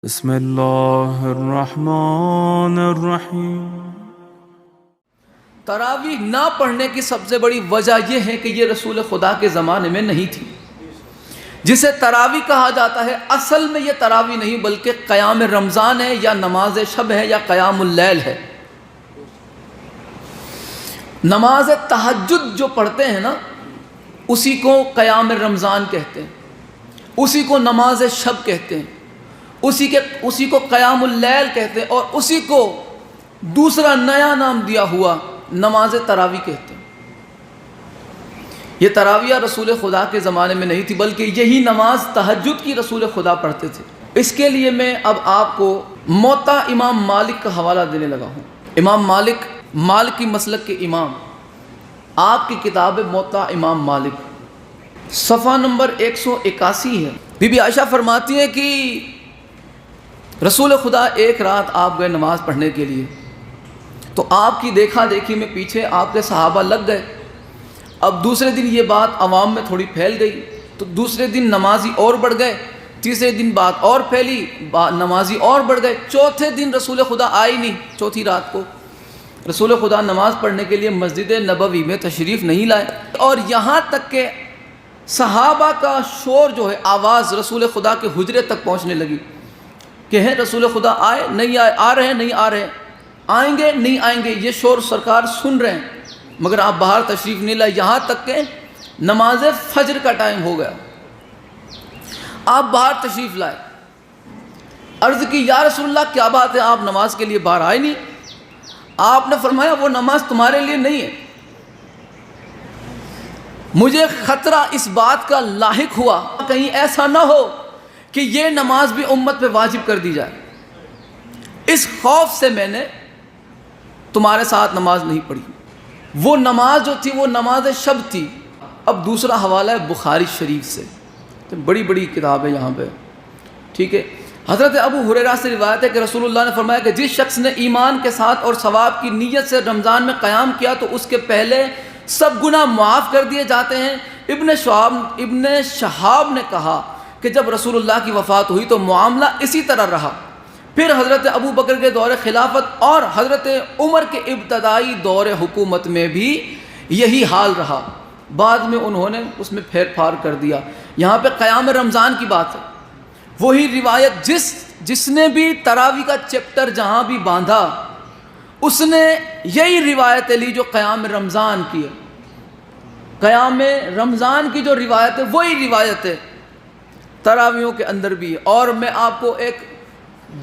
بسم اللہ الرحمن الرحیم۔ تراویح نہ پڑھنے کی سب سے بڑی وجہ یہ ہے کہ یہ رسول خدا کے زمانے میں نہیں تھی۔ جسے تراویح کہا جاتا ہے اصل میں یہ تراویح نہیں بلکہ قیام رمضان ہے یا نماز شب ہے یا قیام اللیل ہے۔ نماز تہجد جو پڑھتے ہیں نا اسی کو قیام رمضان کہتے ہیں، اسی کو نماز شب کہتے ہیں، اسی کو قیام اللیل کہتے ہیں، اور اسی کو دوسرا نیا نام دیا ہوا نماز تراویح کہتے ہیں۔ یہ تراویح رسول خدا کے زمانے میں نہیں تھی بلکہ یہی نماز تہجد کی رسول خدا پڑھتے تھے۔ اس کے لیے میں اب آپ کو موطا امام مالک کا حوالہ دینے لگا ہوں۔ امام مالکی مسلک کے امام، آپ کی کتاب موطا امام مالک صفحہ نمبر 181 ہے۔ بی بی عائشہ فرماتی ہیں کہ رسول خدا ایک رات آپ گئے نماز پڑھنے کے لیے، تو آپ کی دیکھا دیکھی میں پیچھے آپ کے صحابہ لگ گئے۔ اب دوسرے دن یہ بات عوام میں تھوڑی پھیل گئی تو دوسرے دن نمازی اور بڑھ گئے، تیسرے دن بات اور پھیلی، نمازی اور بڑھ گئے، چوتھے دن رسول خدا آئی نہیں۔ چوتھی رات کو رسول خدا نماز پڑھنے کے لیے مسجد نبوی میں تشریف نہیں لائے، اور یہاں تک کہ صحابہ کا شور جو ہے، آواز رسول خدا کے حجرے تک پہنچنے لگی کہ ہیں رسول خدا آئے نہیں آئے، آ رہے ہیں نہیں آ رہے ہیں، آئیں گے نہیں آئیں گے، یہ شور سرکار سن رہے ہیں مگر آپ باہر تشریف نہیں لائے۔ یہاں تک کہ نماز فجر کا ٹائم ہو گیا، آپ باہر تشریف لائے۔ عرض کی یا رسول اللہ کیا بات ہے، آپ نماز کے لیے باہر آئے نہیں؟ آپ نے فرمایا وہ نماز تمہارے لیے نہیں ہے، مجھے خطرہ اس بات کا لاحق ہوا کہیں ایسا نہ ہو کہ یہ نماز بھی امت پہ واجب کر دی جائے، اس خوف سے میں نے تمہارے ساتھ نماز نہیں پڑھی۔ وہ نماز جو تھی وہ نماز شب تھی۔ اب دوسرا حوالہ ہے بخاری شریف سے، تو بڑی بڑی کتاب ہے یہاں پہ، ٹھیک ہے۔ حضرت ابو ہریرہ سے روایت ہے کہ رسول اللہ نے فرمایا کہ جس شخص نے ایمان کے ساتھ اور ثواب کی نیت سے رمضان میں قیام کیا تو اس کے پہلے سب گناہ معاف کر دیے جاتے ہیں۔ ابن شہاب نے کہا کہ جب رسول اللہ کی وفات ہوئی تو معاملہ اسی طرح رہا، پھر حضرت ابو بکر کے دور خلافت اور حضرت عمر کے ابتدائی دور حکومت میں بھی یہی حال رہا، بعد میں انہوں نے اس میں پھیر پھار کر دیا۔ یہاں پہ قیام رمضان کی بات ہے، وہی روایت جس نے بھی تراویح کا چیپٹر جہاں بھی باندھا اس نے یہی روایتیں لی جو قیام رمضان کی ہے۔ قیام رمضان کی جو روایت ہے وہی روایت ہے تراویحوں کے اندر بھی ہے۔ اور میں آپ کو ایک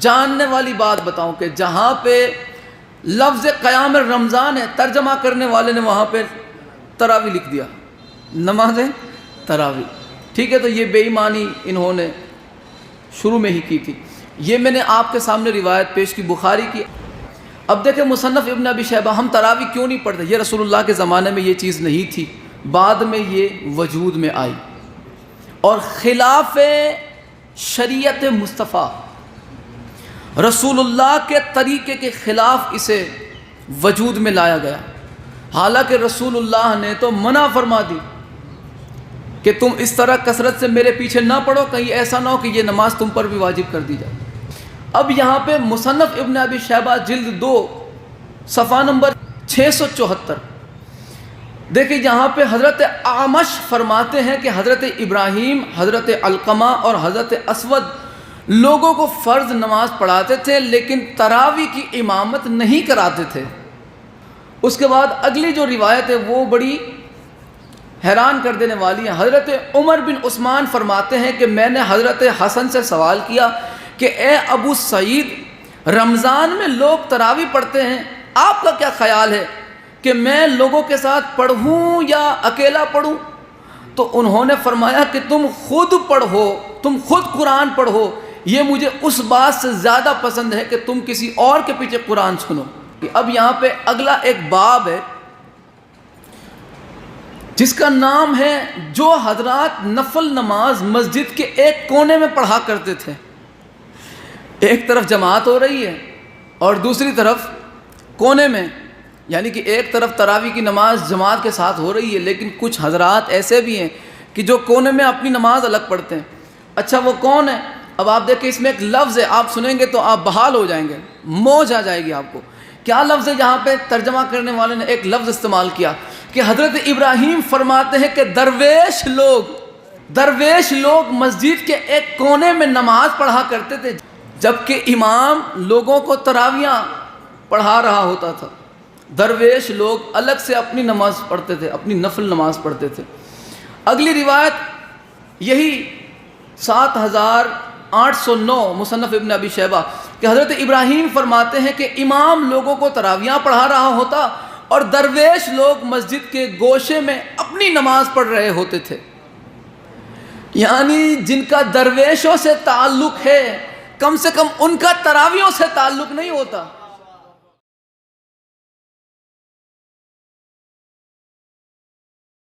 جاننے والی بات بتاؤں کہ جہاں پہ لفظ قیام رمضان ہے ترجمہ کرنے والے نے وہاں پہ تراویح لکھ دیا، نماز تراویح، ٹھیک ہے۔ تو یہ بے ایمانی انہوں نے شروع میں ہی کی تھی۔ یہ میں نے آپ کے سامنے روایت پیش کی بخاری کی۔ اب دیکھیں مصنف ابن ابی شیبہ، ہم تراویح کیوں نہیں پڑھتے؟ یہ رسول اللہ کے زمانے میں یہ چیز نہیں تھی، بعد میں یہ وجود میں آئی، اور خلاف شریعت مصطفیٰ رسول اللہ کے طریقے کے خلاف اسے وجود میں لایا گیا۔ حالانکہ رسول اللہ نے تو منع فرما دی کہ تم اس طرح کثرت سے میرے پیچھے نہ پڑھو، کہیں ایسا نہ ہو کہ یہ نماز تم پر بھی واجب کر دی جائے۔ اب یہاں پہ مصنف ابن ابی شیبہ جلد 2 صفحہ نمبر 674 دیکھیں، یہاں پہ حضرت اعمش فرماتے ہیں کہ حضرت ابراہیم، حضرت علقمہ اور حضرت اسود لوگوں کو فرض نماز پڑھاتے تھے لیکن تراویح کی امامت نہیں کراتے تھے۔ اس کے بعد اگلی جو روایت ہے وہ بڑی حیران کر دینے والی ہے۔ حضرت عمر بن عثمان فرماتے ہیں کہ میں نے حضرت حسن سے سوال کیا کہ اے ابو سعید، رمضان میں لوگ تراویح پڑھتے ہیں، آپ کا کیا خیال ہے کہ میں لوگوں کے ساتھ پڑھوں یا اکیلا پڑھوں؟ تو انہوں نے فرمایا کہ تم خود پڑھو، تم خود قرآن پڑھو، یہ مجھے اس بات سے زیادہ پسند ہے کہ تم کسی اور کے پیچھے قرآن سنو۔ اب یہاں پہ اگلا ایک باب ہے جس کا نام ہے جو حضرات نفل نماز مسجد کے ایک کونے میں پڑھا کرتے تھے۔ ایک طرف جماعت ہو رہی ہے اور دوسری طرف کونے میں، یعنی کہ ایک طرف تراویح کی نماز جماعت کے ساتھ ہو رہی ہے لیکن کچھ حضرات ایسے بھی ہیں کہ جو کونے میں اپنی نماز الگ پڑھتے ہیں۔ اچھا وہ کون ہے؟ اب آپ دیکھیں اس میں ایک لفظ ہے، آپ سنیں گے تو آپ بحال ہو جائیں گے، موج آ جائے گی آپ کو. کیا لفظ ہے؟ یہاں پہ ترجمہ کرنے والے نے ایک لفظ استعمال کیا کہ حضرت ابراہیم فرماتے ہیں کہ درویش لوگ مسجد کے ایک کونے میں نماز پڑھا کرتے تھے جبکہ امام لوگوں کو تراویاں پڑھا رہا ہوتا تھا. درویش لوگ الگ سے اپنی نماز پڑھتے تھے، اپنی نفل نماز پڑھتے تھے. اگلی روایت یہی 7809 مصنف ابن ابی شیبہ کہ حضرت ابراہیم فرماتے ہیں کہ امام لوگوں کو تراویاں پڑھا رہا ہوتا اور درویش لوگ مسجد کے گوشے میں اپنی نماز پڑھ رہے ہوتے تھے. یعنی جن کا درویشوں سے تعلق ہے کم سے کم ان کا تراویوں سے تعلق نہیں ہوتا.